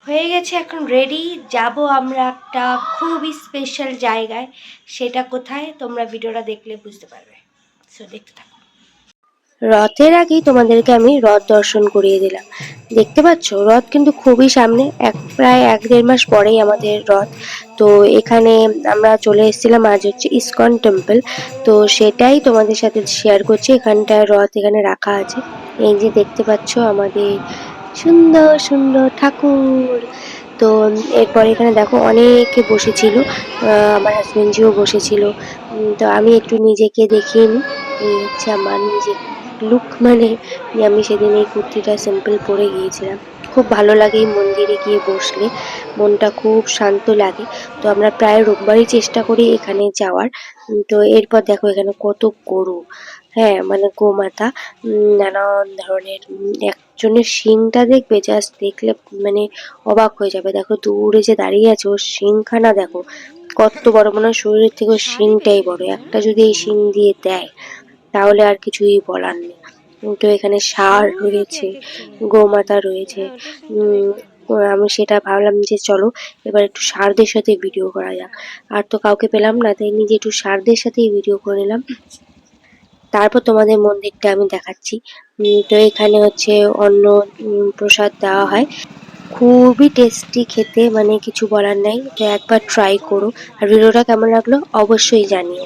হয়ে গেছে, এখন রেডি যাব আমরা একটা খুবই স্পেশাল জায়গায়। সেটা কোথায় তোমরা ভিডিওটা দেখলে বুঝতে পারবে। সো দেখতে থাকো। রথের আগেই তোমাদেরকে আমি রথ দর্শন করিয়ে দিলাম। দেখতে পাচ্ছ রথ কিন্তু খুবই সামনে, প্রায় 1-1.5 মাস পরেই আমাদের রথ। তো এখানে আমরা চলে এসেছিলাম, আজ হচ্ছে ইসকন টেম্পল। তো সেটাই তোমাদের সাথে শেয়ার করছি। এখানটায় রথ এখানে রাখা আছে। এই যে দেখতে পাচ্ছ আমাদের সুন্দর সুন্দর ঠাকুর। তো এরপর এখানে দেখো অনেকে বসেছিল, আমার হাজবেন্ডজিও বসেছিল। তো আমি একটু নিজেকে দেখিয়ে নিই। এই হচ্ছে আমার নিজের লুক, মানে আমি সেদিন এই কুর্তিটা সিম্পল পরে গিয়েছিলাম। খুব ভালো লাগে এই মন্দিরে গিয়ে বসলে, মনটা খুব শান্ত লাগে। তো আমরা প্রায় রোববারই চেষ্টা করি এখানে যাওয়ার। তো এরপর দেখো এখানে কত গরু, হ্যাঁ মানে গোমাতা, নানান ধরনের। একজনের শিংটা দেখবে, জাস্ট দেখলে মানে অবাক হয়ে যাবে। দেখো দূরে যে দাঁড়িয়ে আছে, ওর শিংখানা দেখো কত বড়, মনে হয় শরীরের থেকে ওর শিংটাই বড়। একটা যদি এই শিং দিয়ে দেয় তাহলে আর কিছুই বলার নেই। তো এখানে ষাঁড় রয়েছে, গোমাতা রয়েছে। আমি সেটা ভাবলাম যে চলো এবার একটু ষাঁড়দের সাথে ভিডিও করা যাক। আর তো কাউকে পেলাম না, তাই নিজে একটু ষাঁড়দের সাথেই ভিডিও করে নিলাম। তারপর তোমাদের মন্দিরটা আমি দেখাচ্ছি। তো এখানে হচ্ছে অন্ন প্রসাদ দেওয়া হয়, খুবই টেস্টি খেতে, মানে কিছু বলার নাই। তো একবার ট্রাই করো। আর ভিডিওটা কেমন লাগলো অবশ্যই জানিও।